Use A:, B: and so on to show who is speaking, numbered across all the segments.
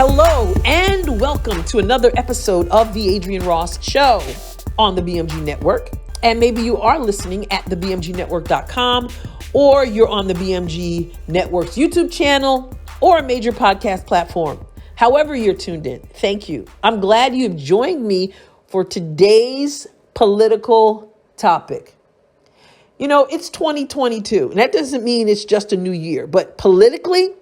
A: Hello and welcome to another episode of the Adrienne Ross Show on the BMG Network. And maybe you are listening at thebmgnetwork.com, or you're on the BMG Network's YouTube channel or a major podcast platform. However you're tuned in, thank you. I'm glad you've joined me for today's political topic. You know, it's 2022, and that doesn't mean it's just a new year, but politically,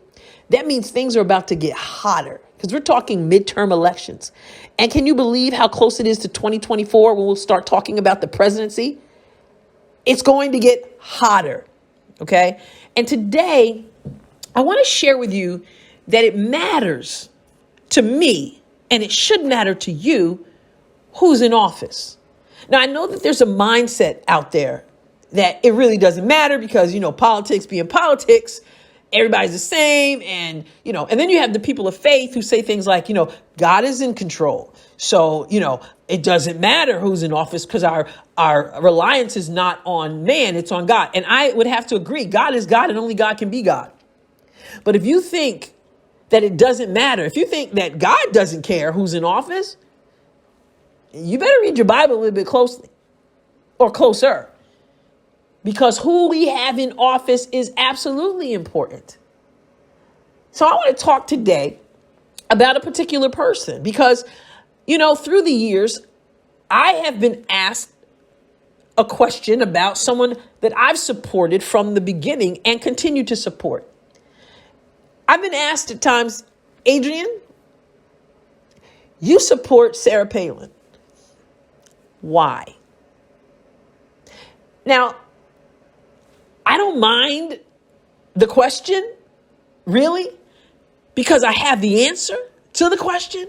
A: that means things are about to get hotter because we're talking midterm elections. And can you believe how close it is to 2024 when we'll start talking about the presidency? It's going to get hotter, okay? And today, I want to share with you that it matters to me, and it should matter to you, who's in office. Now, I know that there's a mindset out there that it really doesn't matter because, you know, politics being politics, everybody's the same. And, you know, and then you have the people of faith who say things like, you know, God is in control. So, you know, it doesn't matter who's in office because our reliance is not on man, it's on God. And I would have to agree. God is God and only God can be God. But if you think that it doesn't matter, if you think that God doesn't care who's in office, you better read your Bible a little bit closely or closer. Because who we have in office is absolutely important. So I want to talk today about a particular person because, you know, through the years, I have been asked a question about someone that I've supported from the beginning and continue to support. I've been asked at times, Adrienne, you support Sarah Palin. Why? Now, I don't mind the question, really, because I have the answer to the question.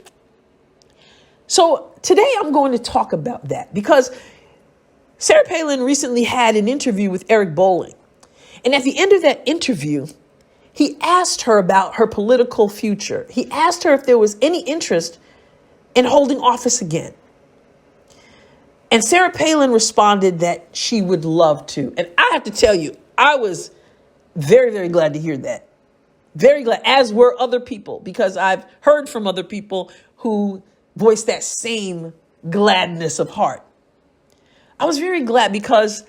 A: So today I'm going to talk about that because Sarah Palin recently had an interview with Eric Bolling. And at the end of that interview, he asked her about her political future. He asked her if there was any interest in holding office again. And Sarah Palin responded that she would love to. And I have to tell you, I was very, very glad to hear that. Very glad, as were other people, because I've heard from other people who voiced that same gladness of heart. I was very glad because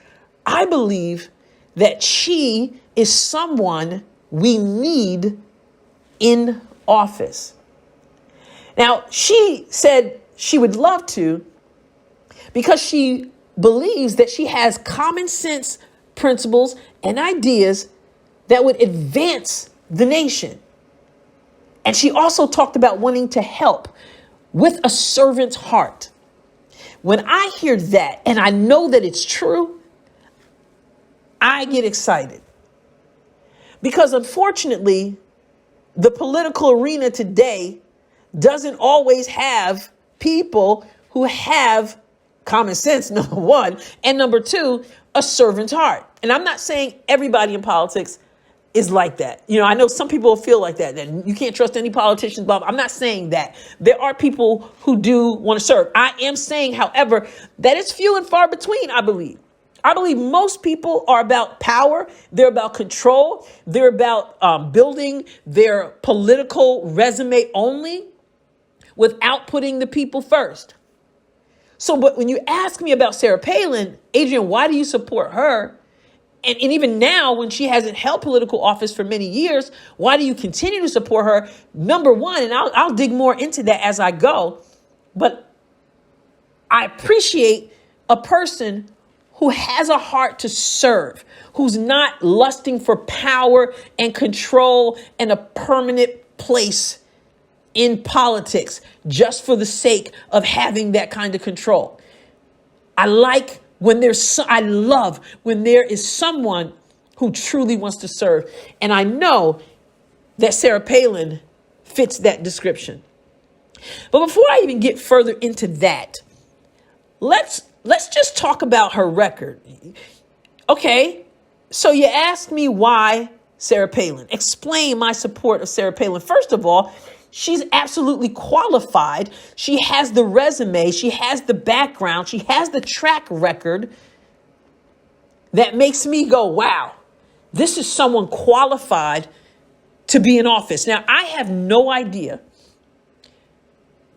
A: I believe that she is someone we need in office. Now, she said she would love to because she believes that she has common sense principles and ideas that would advance the nation. And she also talked about wanting to help with a servant's heart. When I hear that, and I know that it's true, I get excited. Because unfortunately, the political arena today doesn't always have people who have common sense, number one, and number two, a servant's heart. And I'm not saying everybody in politics is like that. You know, I know some people feel like that you can't trust any politicians, blah, blah. I'm not saying that. There are people who do want to serve. I am saying, however, that it's few and far between, I believe. I believe most people are about power. They're about control. They're about building their political resume only without putting the people first. So, but when you ask me about Sarah Palin, Adrienne, why do you support her? And even now, when she hasn't held political office for many years, why do you continue to support her? Number one, and I'll dig more into that as I go, but I appreciate a person who has a heart to serve, who's not lusting for power and control and a permanent place in politics just for the sake of having that kind of control. I love when there is someone who truly wants to serve. And I know that Sarah Palin fits that description. But before I even get further into that, let's just talk about her record. Okay, so you asked me why Sarah Palin. Explain my support of Sarah Palin. First of all, she's absolutely qualified. She has the resume. She has the background. She has the track record that makes me go, wow, this is someone qualified to be in office. Now, I have no idea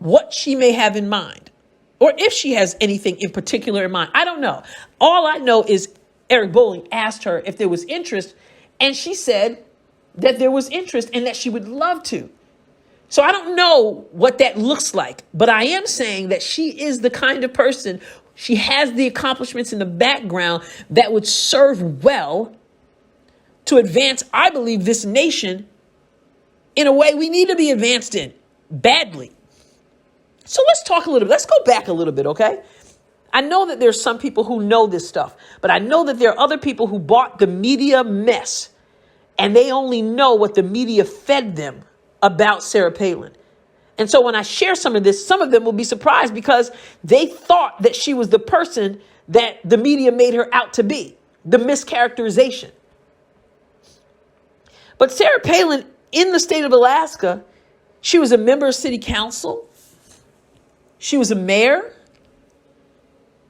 A: what she may have in mind, or if she has anything in particular in mind. I don't know. All I know is Eric Bolling asked her if there was interest, and she said that there was interest and that she would love to. So I don't know what that looks like, but I am saying that she is the kind of person, she has the accomplishments in the background that would serve well to advance, I believe, this nation in a way we need to be advanced in badly. So let's talk a little bit. Let's go back a little bit, okay? I know that there's some people who know this stuff, but I know that there are other people who bought the media mess and they only know what the media fed them about Sarah Palin. And so when I share some of this, some of them will be surprised because they thought that she was the person that the media made her out to be, the mischaracterization. But Sarah Palin, in the state of Alaska, she was a member of city council. She was a mayor.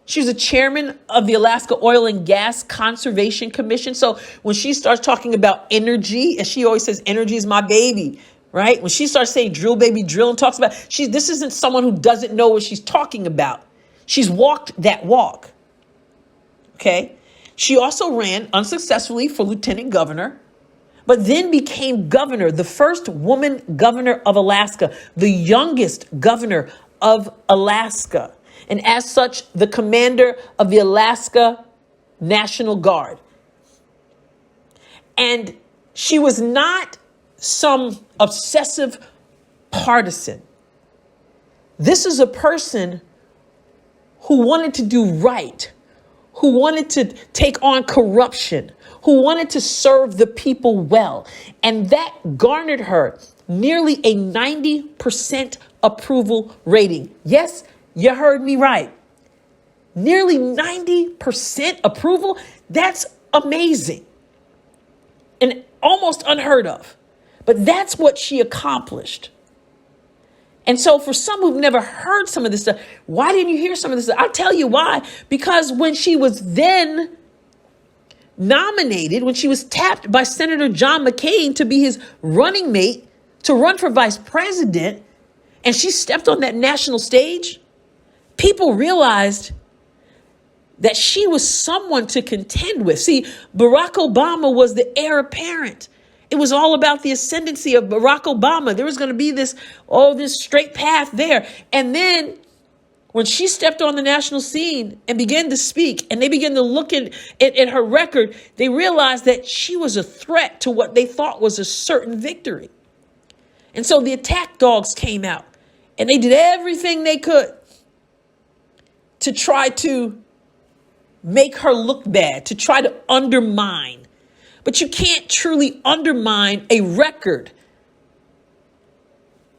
A: She was a chairman of the Alaska Oil and Gas Conservation Commission. So when she starts talking about energy, and she always says, energy is my baby, right? When she starts saying drill, baby, drill, and talks about, this isn't someone who doesn't know what she's talking about. She's walked that walk. Okay. She also ran unsuccessfully for lieutenant governor, but then became governor, the first woman governor of Alaska, the youngest governor of Alaska. And as such, the commander of the Alaska National Guard. And she was not some obsessive partisan. This is a person who wanted to do right, who wanted to take on corruption, who wanted to serve the people well. And that garnered her nearly a 90% approval rating. Yes, you heard me right. Nearly 90% approval. That's amazing and almost unheard of. But that's what she accomplished. And so for some who've never heard some of this stuff, why didn't you hear some of this stuff? I'll tell you why. Because when she was then nominated, when she was tapped by Senator John McCain to be his running mate to run for vice president, and she stepped on that national stage, people realized that she was someone to contend with. See, Barack Obama was the heir apparent. It was all about the ascendancy of Barack Obama. There was going to be this straight path there. And then when she stepped on the national scene and began to speak, and they began to look at her record, they realized that she was a threat to what they thought was a certain victory. And so the attack dogs came out, and they did everything they could to try to make her look bad, to try to undermine. But you can't truly undermine a record.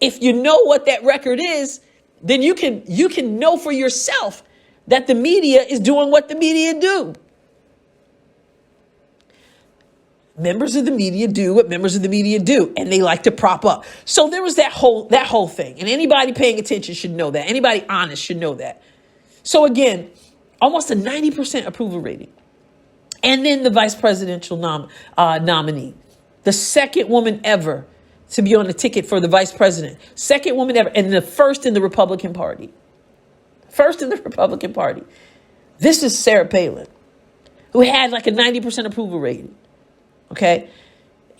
A: If you know what that record is, then you can know for yourself that the media is doing what the media do. Members of the media do what members of the media do, and they like to prop up. So there was that whole thing, and anybody paying attention should know that. Anybody honest should know that. So again, almost a 90% approval rating. And then the vice presidential nominee, the second woman ever to be on the ticket for the vice president, second woman ever, and the first in the Republican Party. First in the Republican Party. This is Sarah Palin, who had like a 90% approval rating. Okay.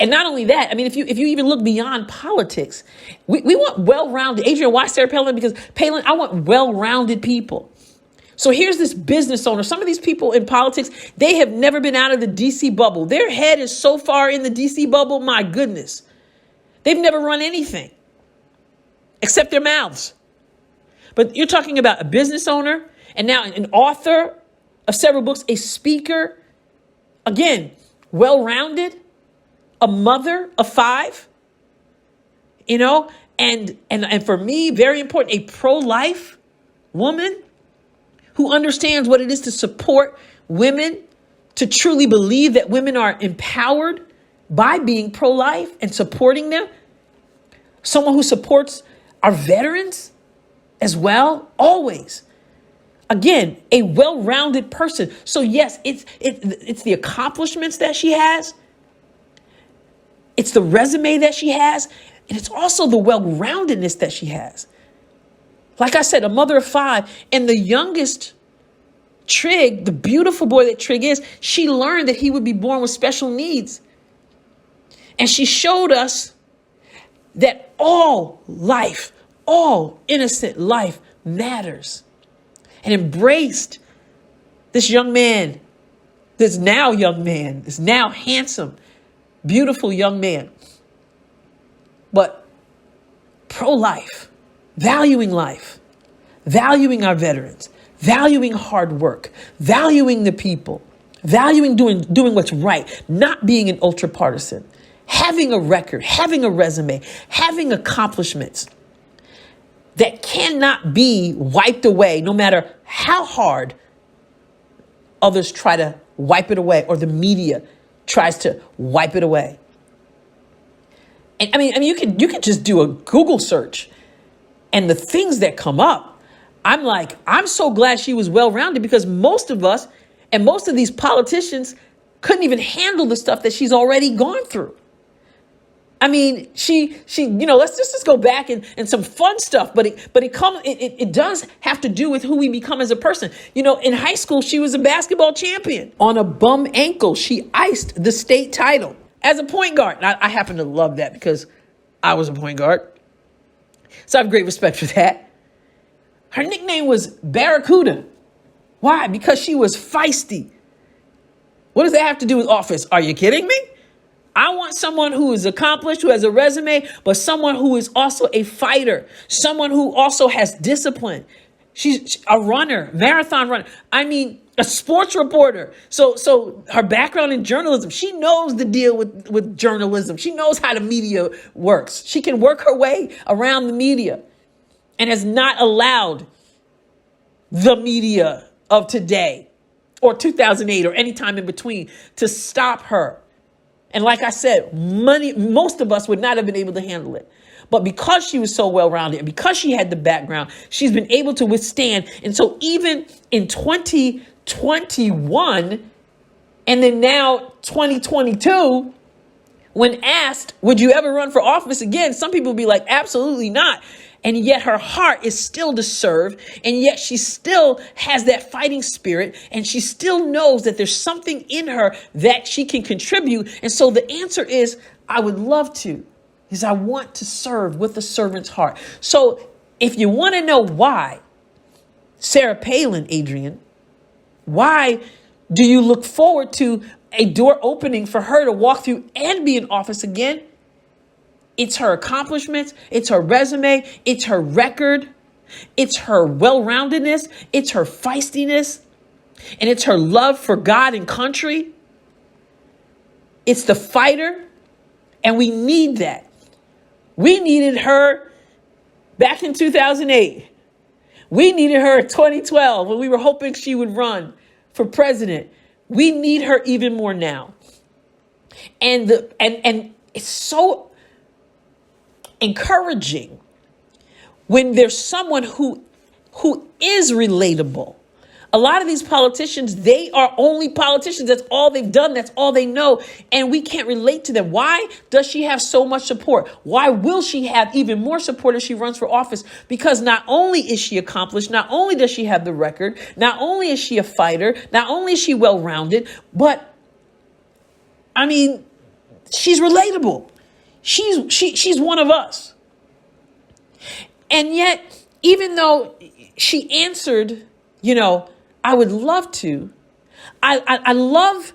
A: And not only that, I mean, if you even look beyond politics, we want well-rounded. Adrienne, why Sarah Palin? Because Palin, I want well-rounded people. So here's this business owner. Some of these people in politics, they have never been out of the DC bubble. Their head is so far in the DC bubble, my goodness. They've never run anything except their mouths. But you're talking about a business owner and now an author of several books, a speaker, again, well-rounded, a mother of 5, and for me, very important, a pro-life woman who understands what it is to support women, to truly believe that women are empowered by being pro-life and supporting them. Someone who supports our veterans as well, always. Again, a well-rounded person. So yes, it's the accomplishments that she has. It's the resume that she has. And it's also the well-roundedness that she has. Like I said, a mother of 5. And the youngest Trig, the beautiful boy that Trig is, she learned that he would be born with special needs. And she showed us that all life, all innocent life matters. And embraced this young man, this now handsome, beautiful young man. But pro-life, valuing life, valuing our veterans, valuing hard work, valuing the people, valuing doing what's right, not being an ultra partisan, having a record, having a resume, having accomplishments that cannot be wiped away no matter how hard others try to wipe it away or the media tries to wipe it away. And I mean you could just do a Google search and the things that come up. I'm so glad she was well-rounded, because most of us and most of these politicians couldn't even handle the stuff that she's already gone through. I mean, she, let's just go back and some fun stuff, but it does have to do with who we become as a person. In high school, she was a basketball champion. On a bum ankle, she iced the state title as a point guard. And I happen to love that because I was a point guard. So I have great respect for that. Her nickname was Barracuda. Why? Because she was feisty. What does that have to do with office? Are you kidding me? I want someone who is accomplished, who has a resume, but someone who is also a fighter, someone who also has discipline. She's a runner, marathon runner. I mean, a sports reporter. So her background in journalism, she knows the deal with journalism. She knows how the media works. She can work her way around the media and has not allowed the media of today or 2008 or any time in between to stop her. And like I said, most of us would not have been able to handle it. But because she was so well-rounded and because she had the background, she's been able to withstand. And so even in 2021 and then now 2022, when asked, would you ever run for office again? Some people will be like, absolutely not. And yet her heart is still to serve. And yet she still has that fighting spirit. And she still knows that there's something in her that she can contribute. And so the answer is, I would love to, because I want to serve with a servant's heart. So if you want to know why Sarah Palin, Adrienne, why do you look forward to a door opening for her to walk through and be in office again? It's her accomplishments, it's her resume, it's her record, it's her well-roundedness, it's her feistiness, and it's her love for God and country. It's the fighter, and we need that. We needed her back in 2008. We needed her in 2012 when we were hoping she would run for president. We need her even more now. And it's so encouraging when there's someone who is relatable. A lot of these politicians, they are only politicians. That's all they've done. That's all they know. And we can't relate to them. Why does she have so much support? Why will she have even more support if she runs for office? Because not only is she accomplished, not only does she have the record, not only is she a fighter, not only is she well-rounded, but I mean, she's relatable. She's one of us. And yet, even though she answered, I would love to, I love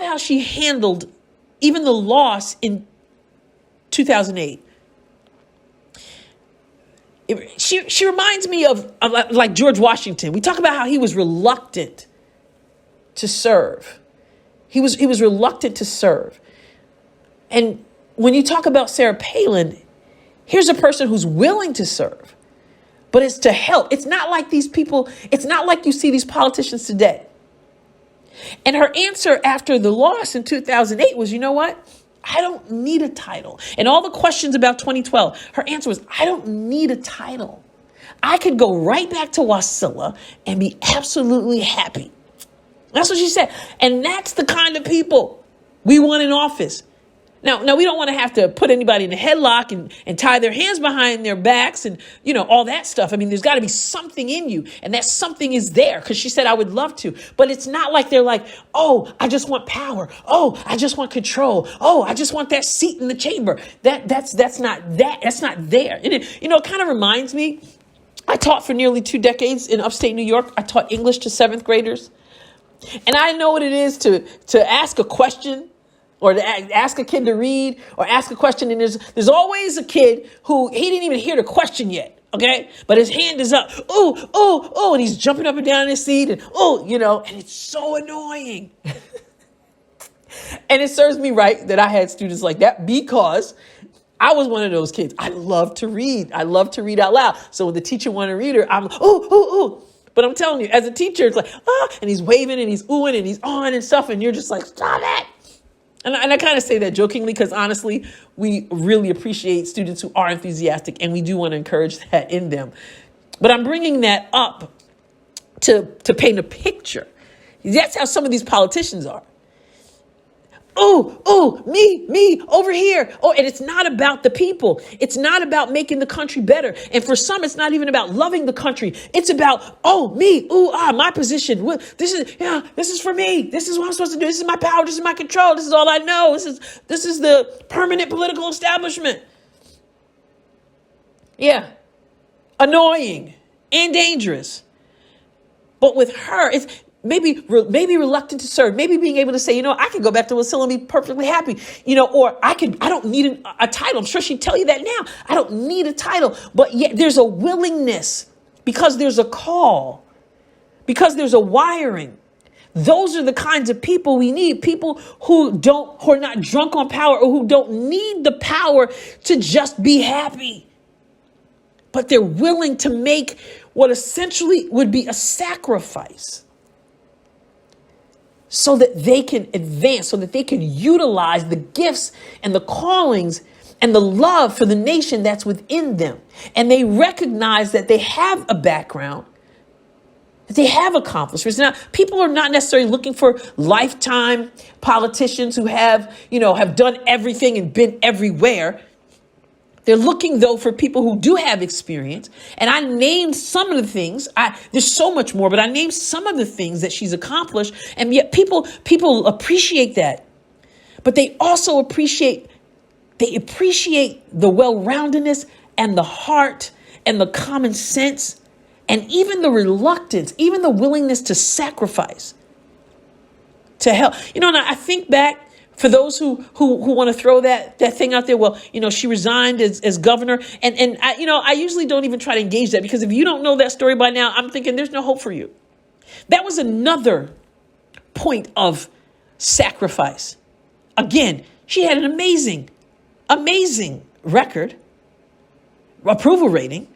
A: how she handled even the loss in 2008. She reminds me of like George Washington. We talk about how he was reluctant to serve. He was reluctant to serve. And when you talk about Sarah Palin, here's a person who's willing to serve, but it's to help. It's not like these people. It's not like you see these politicians today. And her answer after the loss in 2008 was, you know what? I don't need a title. And all the questions about 2012, her answer was, I don't need a title. I could go right back to Wasilla and be absolutely happy. That's what she said. And that's the kind of people we want in office. Now we don't want to have to put anybody in a headlock and tie their hands behind their backs and, all that stuff. I mean, there's got to be something in you, and that something is there, because she said, I would love to. But it's not like they're like, oh, I just want power. Oh, I just want control. Oh, I just want that seat in the chamber. That's not there. And it kind of reminds me, I taught for nearly 2 decades in upstate New York. I taught English to 7th graders. And I know what it is to ask a question, or to ask a kid to read, or ask a question. And there's always a kid who, he didn't even hear the question yet. Okay. But his hand is up. Oh, and he's jumping up and down in his seat, and and it's so annoying. And it serves me right that I had students like that, because I was one of those kids. I love to read. I love to read out loud. So when the teacher wanted to read her, I'm ooh. But I'm telling you, as a teacher, it's like, and he's waving and he's oohing and he's on and stuff. And you're just like, stop it. And I kind of say that jokingly, because honestly, we really appreciate students who are enthusiastic, and we do want to encourage that in them. But I'm bringing that up to paint a picture. That's how some of these politicians are. Oh, me, over here. Oh, and it's not about the people. It's not about making the country better. And for some, it's not even about loving the country. It's about, me, my position. This is for me. This is what I'm supposed to do. This is my power. This is my control. This is all I know. This is the permanent political establishment. Yeah. Annoying and dangerous. But with her, it's maybe reluctant to serve, maybe being able to say, I can go back to Wasilla and be perfectly happy, or I don't need a title. I'm sure she'd tell you that now. I don't need a title, but yet there's a willingness, because there's a call, because there's a wiring. Those are the kinds of people we need. People who are not drunk on power, or who don't need the power to just be happy, but they're willing to make what essentially would be a sacrifice, so that they can advance, so that they can utilize the gifts and the callings and the love for the nation that's within them. And they recognize that they have a background, that they have accomplishments. Now, people are not necessarily looking for lifetime politicians who have done everything and been everywhere. They're looking, though, for people who do have experience. And I named some of the things. There's so much more, but I named some of the things that she's accomplished. And yet people appreciate that. But they also appreciate the well-roundedness and the heart and the common sense and even the reluctance, even the willingness to sacrifice, to help. And I think back, for those who want to throw that thing out there, well, she resigned as governor. And I usually don't even try to engage that, because if you don't know that story by now, I'm thinking there's no hope for you. That was another point of sacrifice. Again, she had an amazing record, approval rating.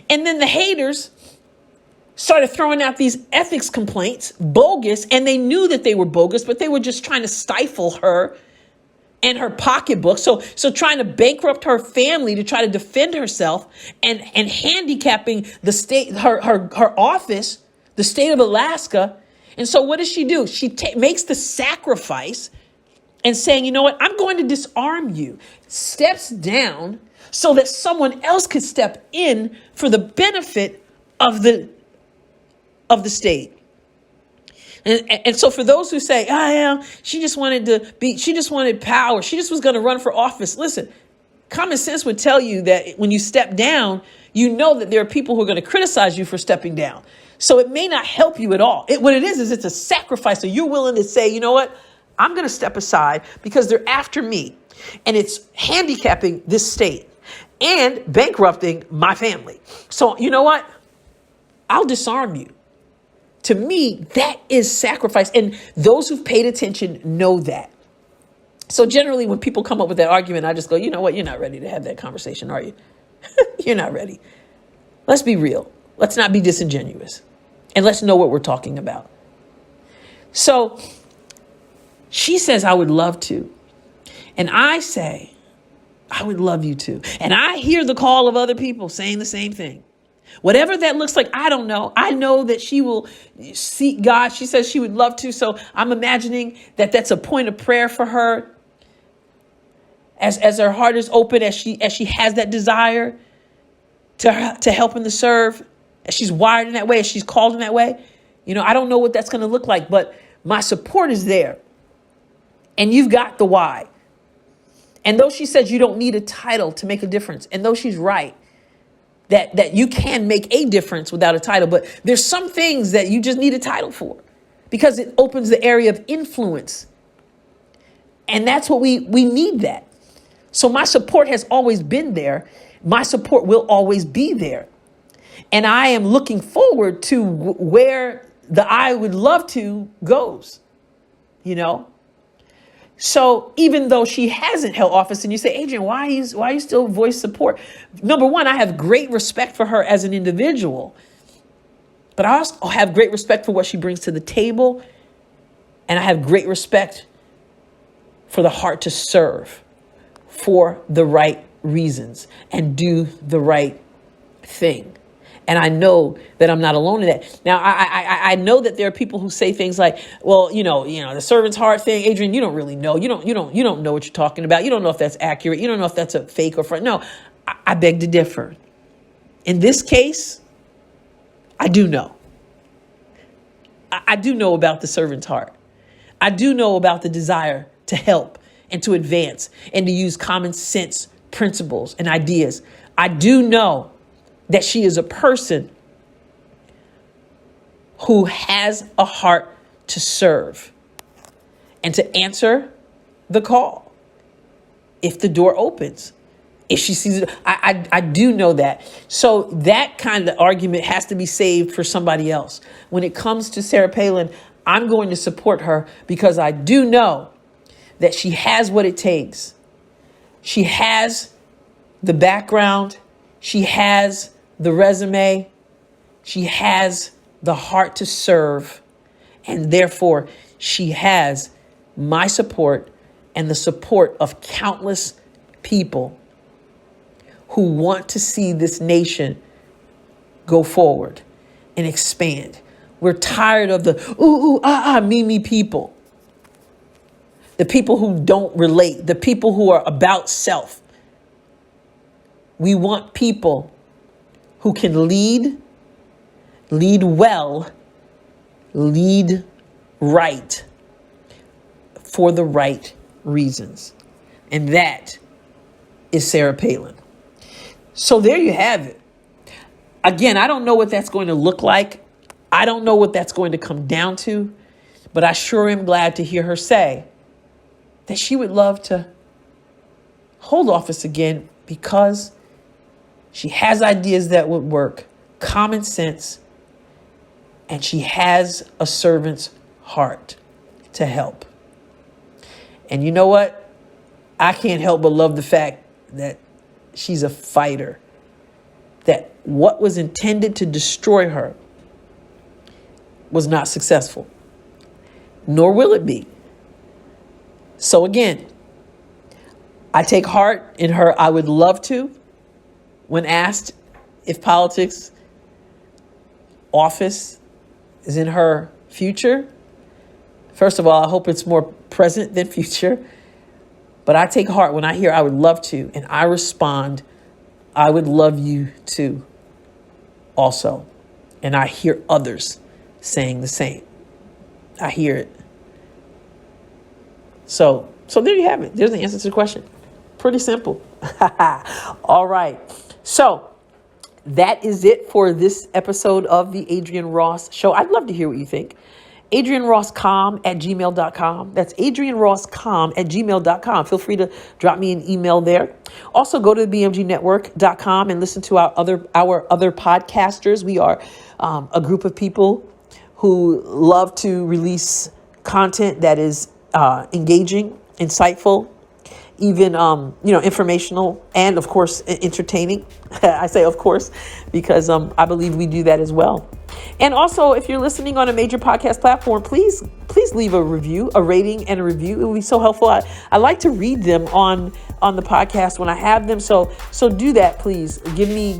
A: And then the haters started throwing out these ethics complaints, bogus, and they knew that they were bogus, but they were just trying to stifle her and her pocketbook. So trying to bankrupt her family to try to defend herself, and handicapping the state, her office, the state of Alaska. And so what does she do? She makes the sacrifice and saying, you know what, I'm going to disarm you, steps down so that someone else could step in for the benefit of the state. And so for those who say, she just wanted power. She just was going to run for office. Listen, common sense would tell you that when you step down, you know that there are people who are going to criticize you for stepping down. So it may not help you at all. What it is it's a sacrifice. So you're willing to say, you know what, I'm going to step aside because they're after me. And it's handicapping this state and bankrupting my family. So you know what? I'll disarm you. To me, that is sacrifice. And those who've paid attention know that. So generally, when people come up with that argument, I just go, you know what? You're not ready to have that conversation, are you? You're not ready. Let's be real. Let's not be disingenuous. And let's know what we're talking about. So she says, I would love to. And I say, I would love you to. And I hear the call of other people saying the same thing. Whatever that looks like, I don't know. I know that she will seek God. She says she would love to. So I'm imagining that that's a point of prayer for her. as her heart is open, as she has that desire to help and to serve, as she's wired in that way, as she's called in that way. I don't know what that's going to look like, but my support is there. And you've got the why. And though she says you don't need a title to make a difference, and though she's right, that you can make a difference without a title, but there's some things that you just need a title for because it opens the area of influence. And that's what we need that. So my support has always been there. My support will always be there. And I am looking forward to where the I would love to goes, So even though she hasn't held office, and you say, Adrienne, why are you still voice support? Number one, I have great respect for her as an individual, but I also have great respect for what she brings to the table. And I have great respect for the heart to serve for the right reasons and do the right thing. And I know that I'm not alone in that. Now, I know that there are people who say things like, well, the servant's heart thing, Adrienne, you don't really know. You don't know what you're talking about. You don't know if that's accurate. You don't know if that's a fake or front. No, I beg to differ. In this case, I do know. I do know about the servant's heart. I do know about the desire to help and to advance and to use common sense principles and ideas. I do know that she is a person who has a heart to serve and to answer the call if the door opens, if she sees it. I do know that. So that kind of argument has to be saved for somebody else. When it comes to Sarah Palin, I'm going to support her because I do know that she has what it takes. She has the background. She has the resume. She has the heart to serve. And therefore, she has my support and the support of countless people who want to see this nation go forward and expand. We're tired of the me people. The people who don't relate, the people who are about self. We want people who can lead well, lead right for the right reasons. And that is Sarah Palin. So there you have it. Again, I don't know what that's going to look like. I don't know what that's going to come down to, but I sure am glad to hear her say that she would love to hold office again because she has ideas that would work, common sense, and she has a servant's heart to help. And you know what? I can't help but love the fact that she's a fighter, that what was intended to destroy her was not successful, nor will it be. So again, I take heart in her. I would love to, when asked if politics, office is in her future. First of all, I hope it's more present than future. But I take heart when I hear I would love to, and I respond, I would love you to also. And I hear others saying the same. I hear it. So there you have it. There's the answer to the question. Pretty simple. All right. So that is it for this episode of the Adrienne Ross Show. I'd love to hear what you think. AdrienneRossCom@gmail.com. That's AdrienneRossCom@gmail.com. Feel free to drop me an email there. Also, go to BMGNetwork.com and listen to our other podcasters. We are a group of people who love to release content that is engaging, insightful, even informational, and of course entertaining. I say of course because I believe we do that as well. And also, if you're listening on a major podcast platform, please leave a review, a rating, and a review. It would be so helpful. I like to read them on the podcast when I have them. So do that, please. Give me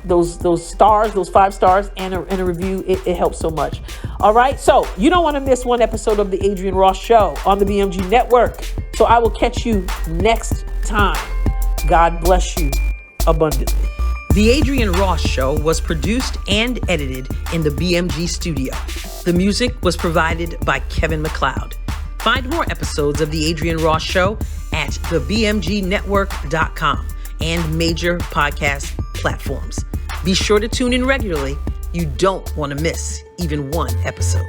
A: those stars, those 5 stars, and a review. It helps so much. All right. So you don't want to miss one episode of the Adrienne Ross Show on the BMG Network. So I will catch you next time. God bless you abundantly. The Adrienne Ross Show was produced and edited in the BMG studio. The music was provided by Kevin MacLeod. Find more episodes of The Adrienne Ross Show at thebmgnetwork.com and major podcast platforms. Be sure to tune in regularly. You don't want to miss even one episode.